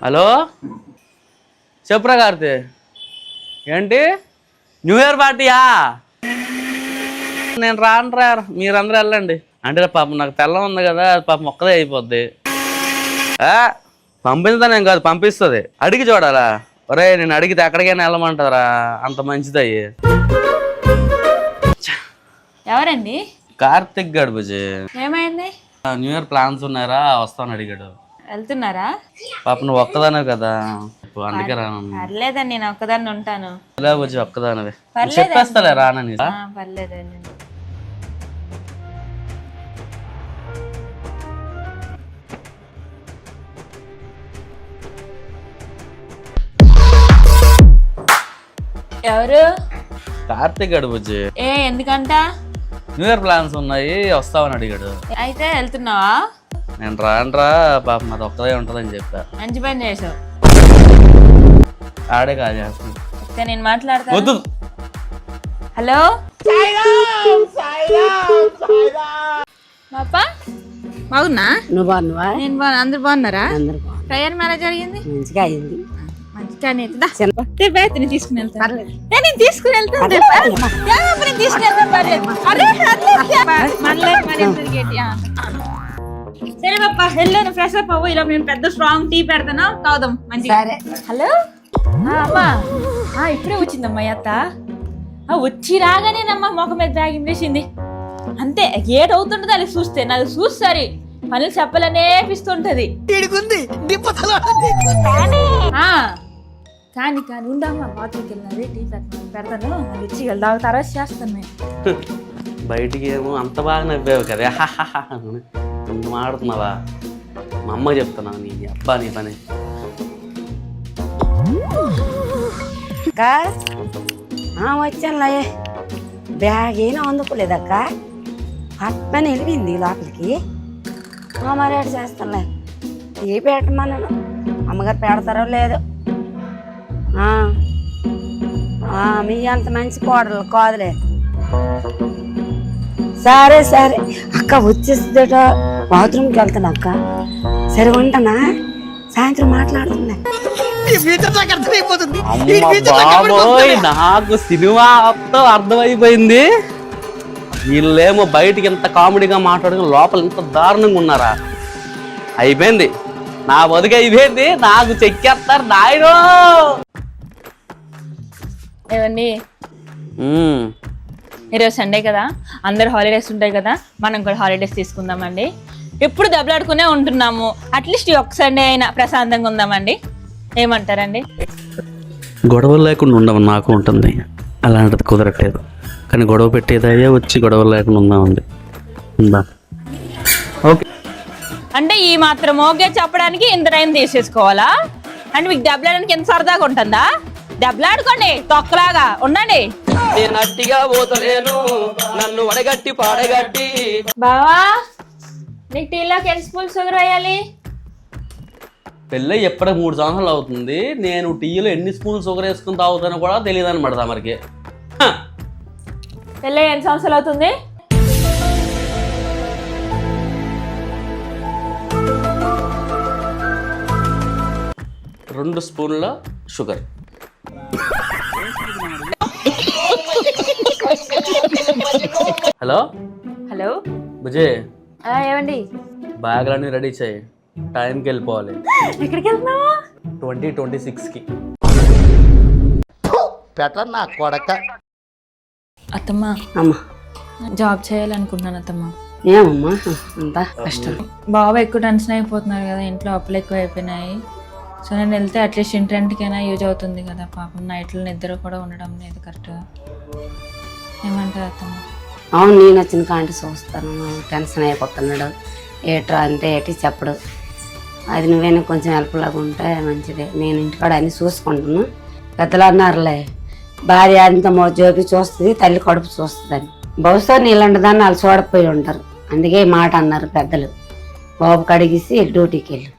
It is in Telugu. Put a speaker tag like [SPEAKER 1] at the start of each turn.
[SPEAKER 1] హలో చెప్పురా కార్తీ ఏంటి న్యూ ఇయర్ పార్టీయా నేను రానురా మీరందరూ వెళ్ళండి అంటే పాపం నాకు తెల్లం ఉంది కదా పాపం ఒక్కదే అయిపోద్ది పంపించదానేం కాదు పంపిస్తుంది అడిగి చూడాలా ఒరే నేను అడిగితే ఎక్కడికైనా వెళ్ళమంటారా అంత మంచిదయ్యి
[SPEAKER 2] ఎవరండి
[SPEAKER 1] కార్తిక్ గడు బుజీ
[SPEAKER 2] ఏమైంది
[SPEAKER 1] న్యూ ఇయర్ ప్లాన్స్ ఉన్నారా వస్తాను అడిగాడు
[SPEAKER 2] వెళ్తున్నారా
[SPEAKER 1] పాప నువ్వు ఒక్కదానే కదా అందుకే రాను
[SPEAKER 2] పర్లేదండి నేను ఒక్కదాన్ని ఉంటాను
[SPEAKER 1] బుజ్జి ఒక్కదానవే చెప్పేస్తాలే రానని
[SPEAKER 2] పర్లేదండి ఎవరు
[SPEAKER 1] కార్తిక్ గడు బుజ్జి
[SPEAKER 2] ఎందుకంట
[SPEAKER 1] న్యూ ఇయర్ ప్లాన్స్ ఉన్నాయి వస్తావని అడిగాడు
[SPEAKER 2] అయితే వెళ్తున్నావా
[SPEAKER 1] నేను రానురా పాపం అది ఒక్కదే ఉంటుందని చెప్పా
[SPEAKER 2] మంచి పని చేసావు
[SPEAKER 1] ఆడే కాదు చేస్తాను
[SPEAKER 2] అయితే నేను మాట్లాడతాను
[SPEAKER 1] వద్దు
[SPEAKER 2] హలో బాపా బాగున్నా
[SPEAKER 3] నువ్వు బాగున్నావా
[SPEAKER 2] నేను బాగున్నా అందరు బాగున్నారా
[SPEAKER 3] అందరు బాగున్నారు
[SPEAKER 2] ట్రయల్ ఎలా జరిగింది
[SPEAKER 3] మంచిగా అయింది
[SPEAKER 2] మంచిగానే నేను తీసుకుని వెళ్తాను నేను తీసుకుని వెళ్తాను నేను తీసుకుని వెళ్తాను సరే బాప్పా వెళ్ళాను ఫ్రెష్ అప్ అవ్వు ఇలా నేను పెద్ద స్ట్రాంగ్ టీ పెడతాను తాగుదాం మంచిగా
[SPEAKER 3] సరే
[SPEAKER 2] హలో అమ్మా ఇప్పుడే వచ్చిందమ్మా అత్త వచ్చి రాగానేనమ్మా మొఖం మీద బ్యాగ్ వేసింది అంతే ఏట్ అవుతుంటది అది చూస్తే నాకు చూస్తారి పనులు చెప్పలనేపిస్తుంటది కానీ కానీ ఉండమ్మా బాత్రూమ్కి వెళ్ళినది టీ పెడతాను అది వచ్చి వెళ్దాం తర్వాత చేస్తాను నేను
[SPEAKER 1] బయటికి ఏమో అంత బాగా నవ్వావు కదా నువ్వు మాడుతున్నావా మా అమ్మ చెప్తున్నావు నీ అబ్బా నీ పని
[SPEAKER 3] వచ్చానులే బ్యాగ్ ఏమో అందుకోలేదక్క పట్టని వెళ్ళింది లోపలికి మరి ఏడు చేస్తానులే ఏ పెట్టమన్నాను అమ్మగారు పెడతారో లేదో మీ అంత మంచి కోడలు కాదులే సరే సరే అక్క వచ్చేస్తుందట బాత్రూమ్కి వెళ్తాను అక్క సరే ఉంటానా సాయంత్రం మాట్లాడుతున్నా
[SPEAKER 1] నాకు సినిమా మొత్తం అర్థమైపోయింది వీళ్ళేమో బయటికి ఎంత కామెడీగా మాట్లాడుకుని లోపల ఇంత దారుణంగా ఉన్నారా అయిపోయింది నా బతుకు అయిపోయింది నాకు చెక్కేస్తారు నాయనో
[SPEAKER 2] ఏమండి ఈరోజు సండే కదా అందరు హాలిడేస్ ఉంటాయి కదా మనం కూడా హాలిడేస్ తీసుకుందామండి ఎప్పుడు దెబ్బలాడుకునే ఉంటున్నాము అట్లీస్ట్ ఈ ఒక్క సండే అయినా ప్రశాంతంగా ఉందామండి ఏమంటారండి
[SPEAKER 1] గొడవలు లేకుండా ఉండమని నాకు ఉంటుంది అలాంటిది కుదరట్లేదు కానీ గొడవ పెట్టేదయ్యా వచ్చి గొడవలు లేకుండా ఉందామండి ఉందా ఓకే
[SPEAKER 2] అంటే ఈ మాత్రం ఓకే చెప్పడానికి ఇంత టైం తీసేసుకోవాలా అంటే మీకు దెబ్బలాడడానికి ఎంత సరదాగా ఉంటుందా దెబ్బలాడుకోండి తొక్కలాగా ఉండండి బావా నీకు టీలోకి ఎన్ని స్పూన్స్ షుగర్ వేయాలి
[SPEAKER 1] పెళ్ళి ఎప్పటికి 3 సంవత్సరాలు అవుతుంది నేను టీలో ఎన్ని స్పూన్లు షుగర్ వేసుకుని తాగుతానో కూడా తెలియదు అనమాట తమరికి
[SPEAKER 2] పెళ్ళి ఎన్ని సంవత్సరాలు అవుతుంది
[SPEAKER 1] రెండు స్పూన్ల షుగర్ హలో
[SPEAKER 2] హలో
[SPEAKER 1] బుజే
[SPEAKER 2] ఏమండి
[SPEAKER 1] బ్యాగ్లన్నీ రెడీ చేయి టైంకి వెళ్ళిపోవాలి
[SPEAKER 2] ఎక్కడికి వెళ్తున్నావా
[SPEAKER 1] 2026కి
[SPEAKER 4] పెట్టన్నా కొడక
[SPEAKER 2] అత్తమ్మ
[SPEAKER 3] అమ్మా
[SPEAKER 2] జాబ్ చేయాలనుకుంటున్నాను అత్తమ్మ
[SPEAKER 3] ఏమమ్మా అంత కష్టం
[SPEAKER 2] బాబా ఎక్కువ టెన్షన్ అయిపోతున్నారు కదా ఇంట్లో అప్పులు ఎక్కువ అయిపోయినాయి సో నేను వెళ్తే అట్లీస్ట్ ఇంటికైనా యూజ్ అవుతుంది కదా పాపం నైట్లో నిద్ర కూడా ఉండడం లేదు కరెక్ట్గా ఏమంటారు అత్తమ్మ
[SPEAKER 3] అవును నేను వచ్చిన కాంటి చూస్తాను టెన్షన్ అయిపోతున్నాడు ఏట్రా అంటే ఏటి చెప్పడు అది నువ్వేనా కొంచెం హెల్ప్ లాగా ఉంటే మంచిదే నేను ఇంటికాడ అన్ని చూసుకుంటున్నాను పెద్దలు అన్నారులే భార్య అంత జోపి చూస్తుంది తల్లి కడుపు చూస్తుంది అని బహుశా నీళ్ళంటి దాన్ని వాళ్ళు చూడకపోయి ఉంటారు అందుకే ఈ మాట అన్నారు పెద్దలు బాబు కడిగిసి డ్యూటీకి వెళ్ళు